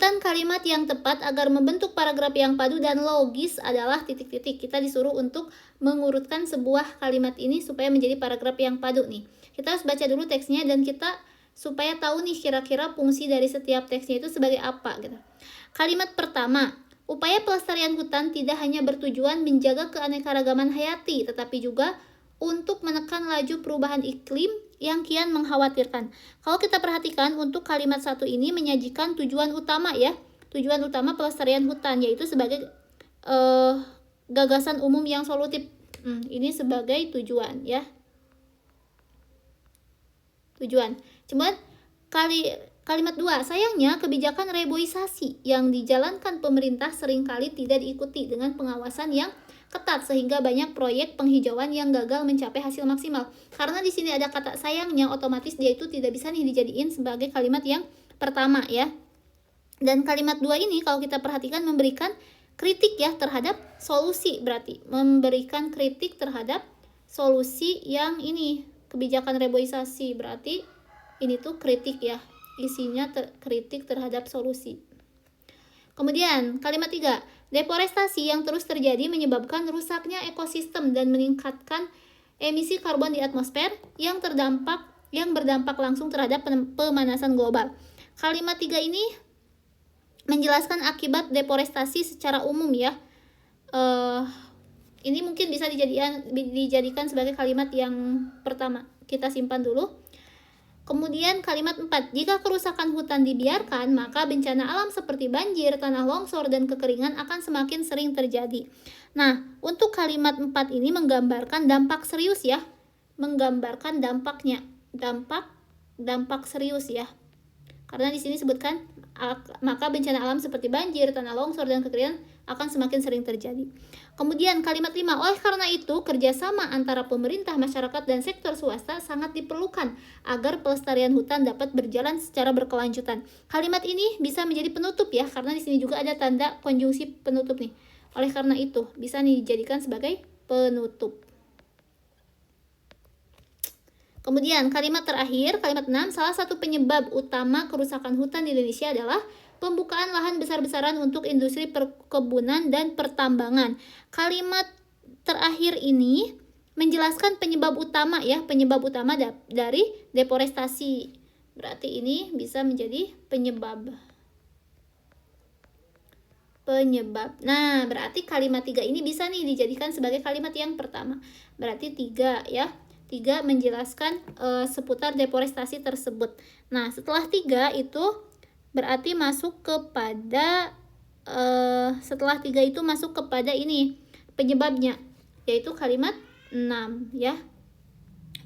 Urutan kalimat yang tepat agar membentuk paragraf yang padu dan logis adalah titik-titik. Kita disuruh untuk mengurutkan sebuah kalimat ini supaya menjadi paragraf yang padu nih. Kita harus baca dulu teksnya dan kita supaya tahu nih kira-kira fungsi dari setiap teksnya itu sebagai apa gitu. Kalimat pertama, upaya pelestarian hutan tidak hanya bertujuan menjaga keanekaragaman hayati, tetapi juga untuk menekan laju perubahan iklim yang kian mengkhawatirkan. Kalau kita perhatikan untuk kalimat satu ini menyajikan tujuan utama ya. Tujuan utama pelestarian hutan yaitu sebagai gagasan umum yang solutif. Ini sebagai tujuan ya. Tujuan. Cuman kalimat 2, sayangnya kebijakan reboisasi yang dijalankan pemerintah seringkali tidak diikuti dengan pengawasan yang ketat sehingga banyak proyek penghijauan yang gagal mencapai hasil maksimal. Karena di sini ada kata sayangnya, otomatis dia itu tidak bisa nih dijadiin sebagai kalimat yang pertama ya. Dan kalimat 2 ini kalau kita perhatikan memberikan kritik ya terhadap solusi, berarti memberikan kritik terhadap solusi yang ini kebijakan reboisasi, berarti ini tuh kritik ya, isinya kritik terhadap solusi. Kemudian kalimat 3, deforestasi yang terus terjadi menyebabkan rusaknya ekosistem dan meningkatkan emisi karbon di atmosfer yang berdampak langsung terhadap pemanasan global. Kalimat 3 ini menjelaskan akibat deforestasi secara umum ya. Ini mungkin bisa dijadikan sebagai kalimat yang pertama. Kita simpan dulu. Kemudian kalimat 4, jika kerusakan hutan dibiarkan, maka bencana alam seperti banjir, tanah longsor, dan kekeringan akan semakin sering terjadi. Nah, untuk kalimat 4 ini menggambarkan dampak serius ya. Menggambarkan dampaknya. Dampak serius ya. Karena di sini sebutkan, maka bencana alam seperti banjir, tanah longsor, dan kekeringan akan semakin sering terjadi. Kemudian kalimat 5, oleh karena itu kerjasama antara pemerintah, masyarakat, dan sektor swasta sangat diperlukan agar pelestarian hutan dapat berjalan secara berkelanjutan. Kalimat ini bisa menjadi penutup ya, karena di sini juga ada tanda konjungsi penutup nih. Oleh karena itu bisa dijadikan sebagai penutup. Kemudian kalimat terakhir, kalimat 6, salah satu penyebab utama kerusakan hutan di Indonesia adalah pembukaan lahan besar-besaran untuk industri perkebunan dan pertambangan. Kalimat terakhir ini menjelaskan penyebab utama ya, penyebab utama dari deforestasi. Berarti ini bisa menjadi penyebab. Nah, berarti kalimat 3 ini bisa nih dijadikan sebagai kalimat yang pertama. Berarti 3 ya. 3 menjelaskan seputar deforestasi tersebut. Nah, setelah 3 itu berarti masuk kepada setelah 3 itu masuk kepada ini penyebabnya, yaitu kalimat 6 ya,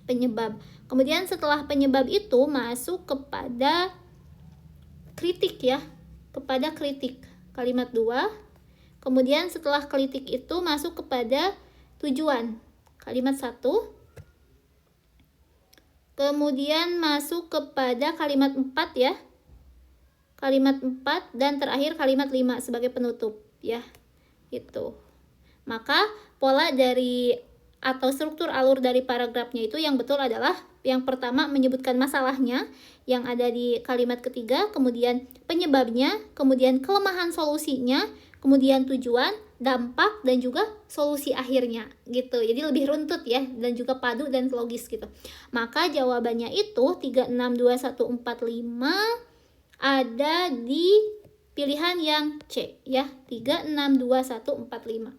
penyebab. Kemudian setelah penyebab itu masuk kepada kritik ya, kepada kritik, kalimat 2. Kemudian setelah kritik itu masuk kepada tujuan, kalimat 1. Kemudian masuk kepada kalimat 4 ya, kalimat 4, dan terakhir kalimat 5 sebagai penutup ya. Itu. Maka pola dari atau struktur alur dari paragrafnya itu yang betul adalah yang pertama menyebutkan masalahnya yang ada di kalimat ketiga, kemudian penyebabnya, kemudian kelemahan solusinya, kemudian tujuan, dampak, dan juga solusi akhirnya gitu. Jadi lebih runtut ya, dan juga padu dan logis gitu. Maka jawabannya itu 3, 6, 2, 1, 4, 5 ada di pilihan yang C ya, 3, 6, 2, 1, 4, 5.